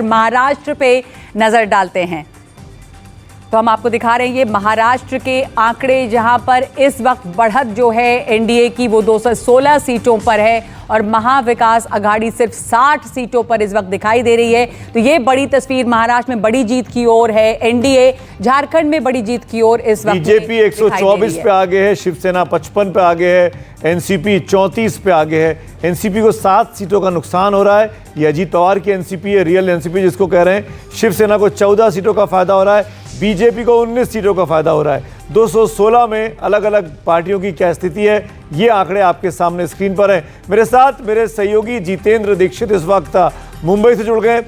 महाराष्ट्र पे नजर डालते हैं तो हम आपको दिखा रहे हैं ये महाराष्ट्र के आंकड़े, जहां पर इस वक्त बढ़त जो है एनडीए की वो 216 सीटों पर है और महाविकास आघाड़ी सिर्फ 60 सीटों पर इस वक्त दिखाई दे रही है। तो ये बड़ी तस्वीर महाराष्ट्र में बड़ी जीत की ओर है, एनडीए झारखंड में बड़ी जीत की ओर इस वक्त बीजेपी 124 पे आगे है, शिवसेना 55 पे आगे है, एनसीपी 34 पे आगे है। एनसीपी को 7 सीटों का नुकसान हो रहा है। ये अजीत पवार की एनसीपी है, रियल एनसीपी जिसको कह रहे हैं। शिवसेना को 14 सीटों का फायदा हो रहा है, बीजेपी को 19 सीटों का फायदा हो रहा है। 216 में अलग अलग पार्टियों की क्या स्थिति है, ये आंकड़े आपके सामने स्क्रीन पर है। मेरे साथ मेरे सहयोगी जितेंद्र दीक्षित इस वक्त मुंबई से जुड़ गए।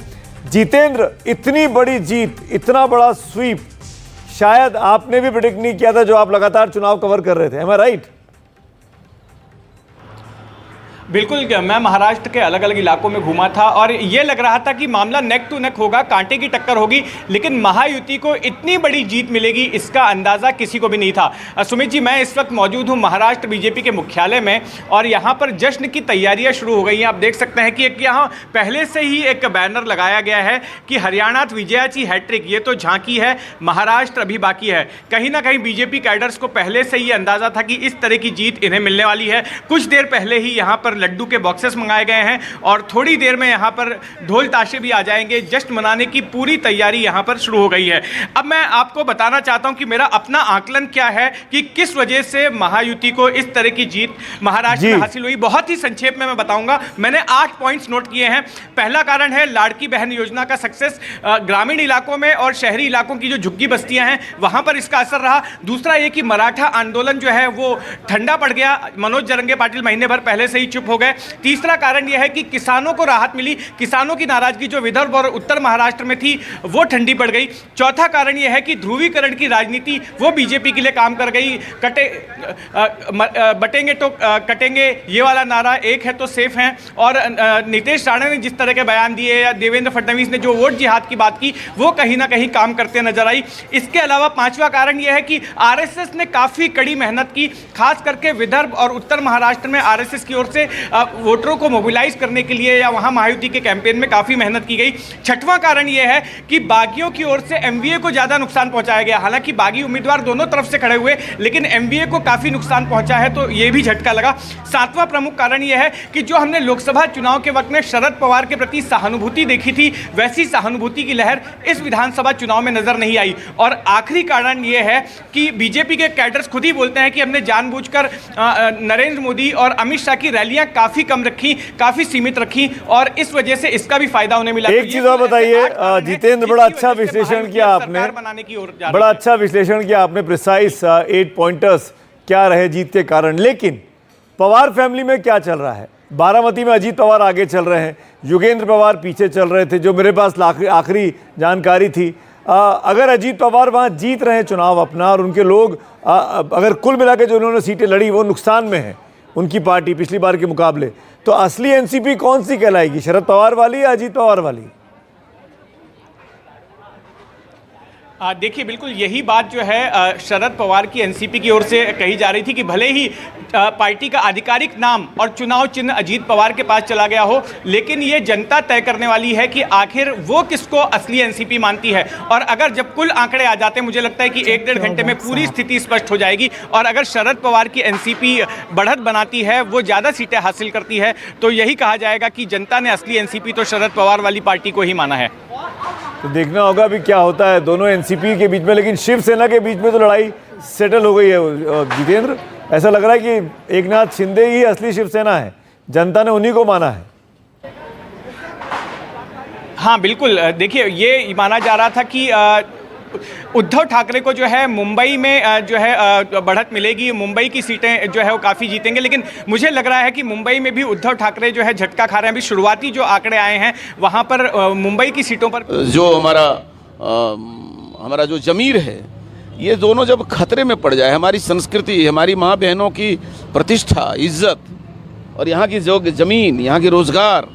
जितेंद्र, इतनी बड़ी जीत, इतना बड़ा स्वीप शायद आपने भी प्रेडिक्ट नहीं किया था, जो आप लगातार चुनाव कवर कर रहे थे। एम आई राइट? बिल्कुल, मैं महाराष्ट्र के अलग अलग इलाकों में घूमा था और ये लग रहा था कि मामला नेक टू नेक होगा, कांटे की टक्कर होगी, लेकिन महायुति को इतनी बड़ी जीत मिलेगी इसका अंदाज़ा किसी को भी नहीं था। सुमित जी, मैं इस वक्त मौजूद हूँ महाराष्ट्र बीजेपी के मुख्यालय में और यहाँ पर जश्न की तैयारियाँ शुरू हो गई हैं। आप देख सकते हैं कि एक यहाँ पहले से ही एक बैनर लगाया गया है कि हरियाणात विजयाची हैट्रिक। ये तो झांकी है, महाराष्ट्र अभी बाकी है। कहीं ना कहीं बीजेपी कैडर्स को पहले से ही अंदाज़ा था कि इस तरह की जीत इन्हें मिलने वाली है। कुछ देर पहले ही यहाँ पर लड्डू के बॉक्सेस मंगाए गए हैं और थोड़ी देर में यहाँ पर ढोल ताशे भी आ जाएंगे। जश्न मनाने की पूरी तैयारी यहाँ पर शुरू हो गई है। अब मैं आपको बताना चाहता हूँ कि मेरा अपना आकलन क्या है कि किस वजह से महायुति को इस तरह की जीत महाराष्ट्र में हासिल हुई। बहुत ही संक्षेप में मैं बताऊंगा। मैंने 8 पॉइंट्स नोट किए हैं। पहला कारण है लाड़की बहन योजना का सक्सेस। ग्रामीण इलाकों में और शहरी इलाकों की जो झुग्गी बस्तियां हैं वहां पर इसका असर रहा। दूसरा ये कि मराठा आंदोलन जो है वो ठंडा पड़ गया। मनोज जरंगे पाटिल महीने भर पहले से ही चुप हो गए। तीसरा कारण यह है कि किसानों को राहत मिली। किसानों की नाराजगी जो विदर्भ और उत्तर महाराष्ट्र में थी वो ठंडी पड़ गई। चौथा कारण यह है कि ध्रुवीकरण की राजनीति वो बीजेपी के लिए काम कर गई। बटेंगे तो कटेंगे ये वाला नारा एक है तो सेफ हैं। और नीतीश राणे ने जिस तरह के बयान दिए या देवेंद्र फडणवीस ने जो वोट जिहाद की बात की वो कहीं ना कहीं काम करते नजर आई। इसके अलावा पांचवा कारण यह है कि आरएसएस ने काफी कड़ी मेहनत की, खास करके विदर्भ और उत्तर महाराष्ट्र में आरएसएस की ओर से वोटरों को मोबिलाइज करने के लिए या वहां महायुति के कैंपेन में काफी मेहनत की गई। छठवां कारण यह है कि बागियों की ओर से एमवीए को ज्यादा नुकसान पहुंचाया गया। हालांकि बागी उम्मीदवार दोनों तरफ से खड़े हुए, लेकिन एमवीए को काफी नुकसान पहुंचा है, तो यह भी झटका लगा। सातवां प्रमुख कारण यह है कि जो हमने लोकसभा चुनाव के वक्त में शरद पवार के प्रति सहानुभूति देखी थी, वैसी सहानुभूति की लहर इस विधानसभा चुनाव में नजर नहीं आई। और आखिरी कारण यह है कि बीजेपी के कैडर्स खुद ही बोलते हैं कि हमने जानबूझकर नरेंद्र मोदी और अमित शाह की रैलियां काफी कम रखी, काफी सीमित रखी और इस वजह से इसका भी फायदा उन्हें मिला। एक चीज और बताइए जितेंद्र, बड़ा अच्छा विश्लेषण किया आपने, बड़ा अच्छा विश्लेषण किया आपने, प्रिसाइज 8 पॉइंटर्स क्या रहे जीत के कारण। लेकिन पवार फैमिली में क्या चल रहा है? बारामती में अजीत पवार आगे चल रहे हैं, योगेंद्र पवार पीछे चल रहे थे, जो मेरे पास आखिरी जानकारी थी। अगर अजीत पवार वहाँ जीत रहे हैं चुनाव अपना और उनके लोग अगर कुल मिला के जो उन्होंने सीटें लड़ी वो नुकसान में है उनकी पार्टी पिछली बार के मुकाबले, तो असली एनसीपी कौन सी कहलाएगी, शरद पवार वाली या अजीत पवार वाली? देखिए, बिल्कुल यही बात जो है शरद पवार की एनसीपी की ओर से कही जा रही थी कि भले ही पार्टी का आधिकारिक नाम और चुनाव चिन्ह अजीत पवार के पास चला गया हो, लेकिन ये जनता तय करने वाली है कि आखिर वो किसको असली एनसीपी मानती है। और अगर जब कुल आंकड़े आ जाते हैं, मुझे लगता है कि 1-1.5 घंटे में पूरी स्थिति स्पष्ट हो जाएगी। और अगर शरद पवार की एनसीपी बढ़त बनाती है, वो ज़्यादा सीटें हासिल करती है, तो यही कहा जाएगा कि जनता ने असली एनसीपी तो शरद पवार वाली पार्टी को ही माना है। तो देखना होगा अभी क्या होता है दोनों एनसीपी के बीच में। लेकिन शिवसेना के बीच में तो लड़ाई सेटल हो गई है जितेंद्र। ऐसा लग रहा है कि एकनाथ शिंदे ही असली शिवसेना है, जनता ने उन्हीं को माना है। हाँ बिल्कुल, देखिए ये माना जा रहा था कि उद्धव ठाकरे को जो है मुंबई में जो है बढ़त मिलेगी, मुंबई की सीटें जो है वो काफ़ी जीतेंगे, लेकिन मुझे लग रहा है कि मुंबई में भी उद्धव ठाकरे जो है झटका खा रहे हैं। अभी शुरुआती जो आंकड़े आए हैं वहाँ पर मुंबई की सीटों पर जो हमारा जो जमीर है, ये दोनों जब खतरे में पड़ जाए, हमारी संस्कृति, हमारी माँ बहनों की प्रतिष्ठा, इज्जत और यहाँ की जो ज़मीन, यहाँ के रोज़गार,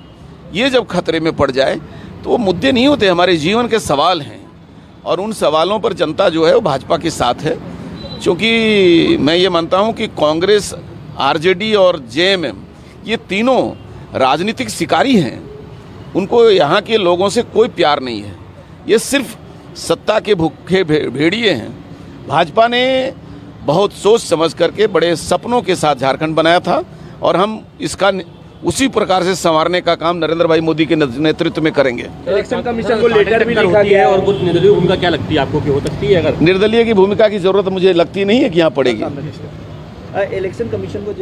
ये जब खतरे में पड़ जाए तो वो मुद्दे नहीं होते, हमारे जीवन के सवाल हैं। और उन सवालों पर जनता जो है वो भाजपा के साथ है, क्योंकि मैं ये मानता हूँ कि कांग्रेस, आरजेडी और जेएमएम ये तीनों राजनीतिक शिकारी हैं उनको यहाँ के लोगों से कोई प्यार नहीं है। ये सिर्फ सत्ता के भूखे भेड़िए हैं। भाजपा ने बहुत सोच समझ करके बड़े सपनों के साथ झारखंड बनाया था और हम इसका उसी प्रकार से संवारने का काम नरेंद्र भाई मोदी के नेतृत्व में करेंगे। इलेक्शन कमीशन को लेटर भी लिखा गया है और कुछ निर्दलीय भूमिका क्या लगती है आपको कि हो सकती है? अगर निर्दलीय की भूमिका की जरूरत मुझे लगती नहीं है कि यहाँ पड़ेगी। इलेक्शन कमीशन को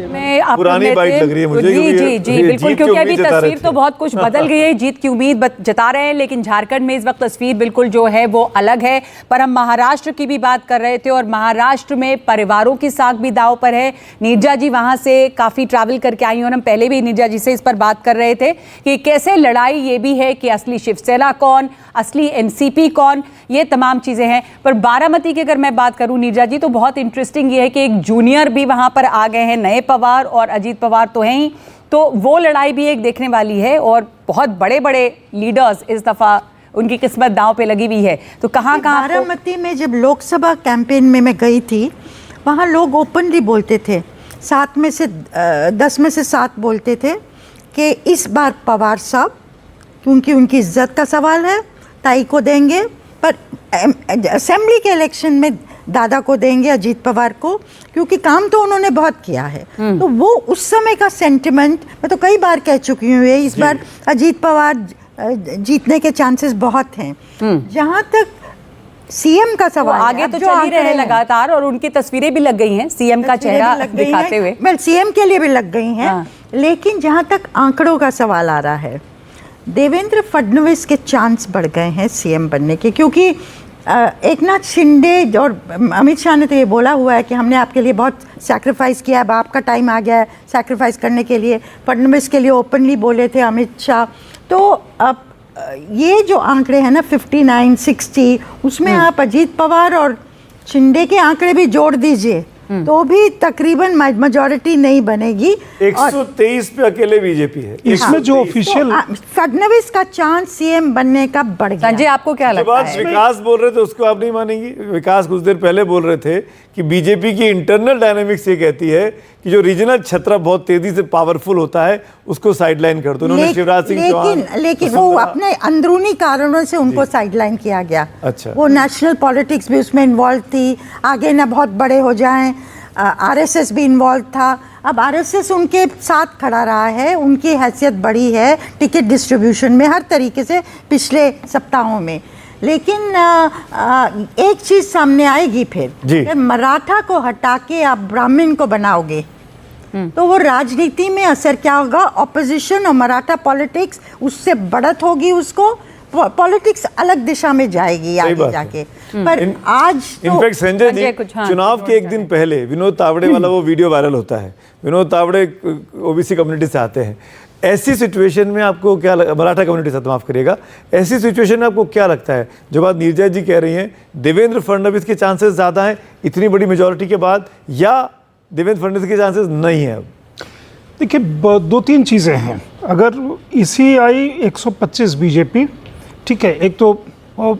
पुरानी बाइट लग रही है मुझे। जी बिल्कुल, क्योंकि अभी तस्वीर तो बहुत कुछ बदल गई है। जीत की उम्मीद जता रहे हैं, लेकिन झारखंड में इस वक्त तस्वीर बिल्कुल जो है वो अलग है। पर हम महाराष्ट्र की भी बात कर रहे थे और महाराष्ट्र में परिवारों की साख भी दांव पर है। नीरजा जी वहां से काफी ट्रैवल करके आई और हम पहले भी नीरजा जी से इस पर बात कर रहे थे कि कैसे लड़ाई ये भी है कि असली शिवसेना कौन, असली एनसीपी कौन, ये तमाम चीजें हैं। पर बारामती की अगर मैं बात करूं नीरजा जी, तो बहुत इंटरेस्टिंग ये है कि एक जूनियर भी वहां पर आ गए हैं, नए पवार और अजीत पवार तो हैं ही, तो वो लड़ाई भी एक देखने वाली है और बहुत बड़े बड़े लीडर्स इस दफा उनकी किस्मत दांव पे लगी हुई है। तो कहाँ बारामती में जब लोकसभा कैंपेन में मैं गई थी, वहाँ लोग ओपनली बोलते थे, 10 में से 7 बोलते थे कि इस बार पवार साहब, क्योंकि उनकी इज्जत का सवाल है, ताई को देंगे, पर असेंबली के इलेक्शन में दादा को देंगे, अजीत पवार को, क्योंकि काम तो उन्होंने बहुत किया है। तो वो उस समय का सेंटिमेंट मैं तो कई बार कह चुकी हूँ, इस बार अजीत पवार जीतने के चांसेस बहुत हैं। जहाँ तक सीएम का सवाल आगे तो चल ही रहे हैं लगातार और उनकी तस्वीरें भी लग गई हैं सीएम का चेहरा दिखाते हुए। मैं सीएम के लिए भी लग गई हैं, लेकिन जहाँ तक आंकड़ों का सवाल आ रहा है, देवेंद्र फडणवीस के चांस बढ़ गए हैं सीएम बनने के, क्योंकि एक नाथ शिंदे और अमित शाह ने तो ये बोला हुआ है कि हमने आपके लिए बहुत सैक्रिफाइस किया, अब आपका टाइम आ गया है सैक्रिफाइस करने के लिए। फडणवीस के लिए ओपनली बोले थे अमित शाह। तो अब ये जो आंकड़े हैं ना 59, 60, उसमें आप अजीत पवार और शिंदे के आंकड़े भी जोड़ दीजिए तो भी तकरीबन मेजॉरिटी नहीं बनेगी। 123 पे अकेले बीजेपी है। इसमें जो ऑफिशियल फडणवीस का चांस सीएम बनने का बढ़ गया। संजय आपको क्या लगता है? विकास बोल रहे थे उसको आप नहीं मानेंगी। विकास कुछ देर पहले बोल रहे थे कि बीजेपी की इंटरनल डायनेमिक्स ये कहती है कि जो रीजनल छत्रा बहुत तेजी से पावरफुल होता है उसको साइडलाइन कर दो। उन्होंने शिवराज सिंह चौहान, लेकिन वो अपने अंदरूनी कारणों से उनको साइडलाइन किया गया। अच्छा। वो नेशनल पॉलिटिक्स भी उसमें इन्वॉल्व थी, आगे ना बहुत बड़े हो जाएं। आरएसएस भी इन्वॉल्व था। अब आरएसएस उनके साथ खड़ा रहा है, उनकी हैसियत बढ़ी है टिकट डिस्ट्रीब्यूशन में हर तरीके से पिछले सप्ताहों में। लेकिन एक चीज़ सामने आएगी फिर मराठा को हटा के आप ब्राह्मण को बनाओगे तो वो राजनीति में असर क्या होगा? ऑपोजिशन और मराठा पॉलिटिक्स उससे बढ़त होगी, उसको पॉलिटिक्स अलग दिशा में जाएगी आगे जाके। पर आज इनफैक्ट संजय जी चुनाव के एक दिन पहले विनोद तावड़े वाला वो वीडियो वायरल होता है। विनोद तावड़े ओबीसी कम्युनिटी से आते हैं। ऐसी सिचुएशन में आपको क्या मराठा कम्युनिटी से, माफ करिएगा, ऐसी सिचुएशन में आपको क्या लगता है? जो बात नीरजा जी कह रही हैं, देवेंद्र फडणवीस के चांसेस ज़्यादा हैं इतनी बड़ी मेजोरिटी के बाद, या देवेंद्र फडणवीस के चांसेस नहीं है? अब देखिए 2-3 चीज़ें हैं। अगर इसी आई 125 बीजेपी, ठीक है, एक तो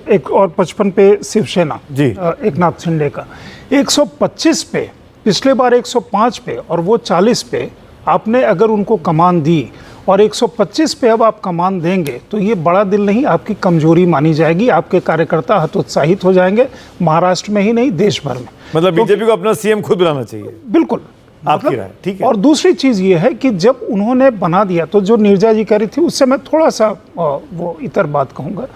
एक और 55 पे शिवसेना जी एक नाथ शिंदे का, 125 पे, पिछले बार 105 पे और वो 40 पे आपने अगर उनको कमान दी और 125 पे अब आप कमान देंगे तो ये बड़ा दिल नहीं, आपकी कमजोरी मानी जाएगी। आपके कार्यकर्ता हतोत्साहित हो जाएंगे, महाराष्ट्र में ही नहीं देश भर में। मतलब बीजेपी को अपना सीएम खुद बनाना चाहिए। बिल्कुल, आपकी राय ठीक है। और दूसरी चीज़ ये है कि जब उन्होंने बना दिया तो जो नीरजा जी कह रही थी उससे मैं थोड़ा सा वो इतर बात कहूँगा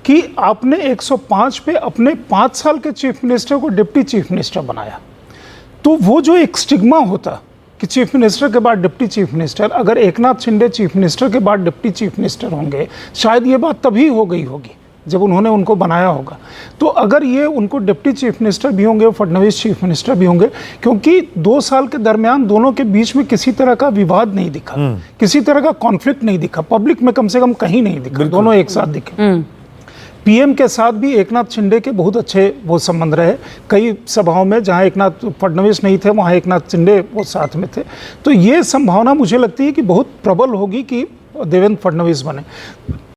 कि आपने 105 पे अपने 5 साल के चीफ मिनिस्टर को डिप्टी चीफ मिनिस्टर बनाया, तो वो जो एक स्टिग्मा होता कि चीफ मिनिस्टर के बाद डिप्टी चीफ मिनिस्टर, अगर एकनाथ शिंदे चीफ मिनिस्टर के बाद डिप्टी चीफ मिनिस्टर होंगे, शायद ये बात तभी हो गई होगी जब उन्होंने उनको बनाया होगा। तो अगर ये उनको डिप्टी चीफ मिनिस्टर भी होंगे, फडणवीस चीफ मिनिस्टर भी होंगे, क्योंकि 2 साल के दरमियान दोनों के बीच में किसी तरह का विवाद नहीं दिखा, किसी तरह का कॉन्फ्लिक्ट नहीं दिखा, पब्लिक में कम से कम कहीं नहीं दिखा, दोनों एक साथ दिखे। पीएम के साथ भी एकनाथ शिंदे के बहुत अच्छे वो संबंध रहे। कई सभाओं में जहां एकनाथ फडणवीस नहीं थे वहां एकनाथ शिंदे वो साथ में थे। तो ये संभावना मुझे लगती है कि बहुत प्रबल होगी कि देवेंद्र फडणवीस बने।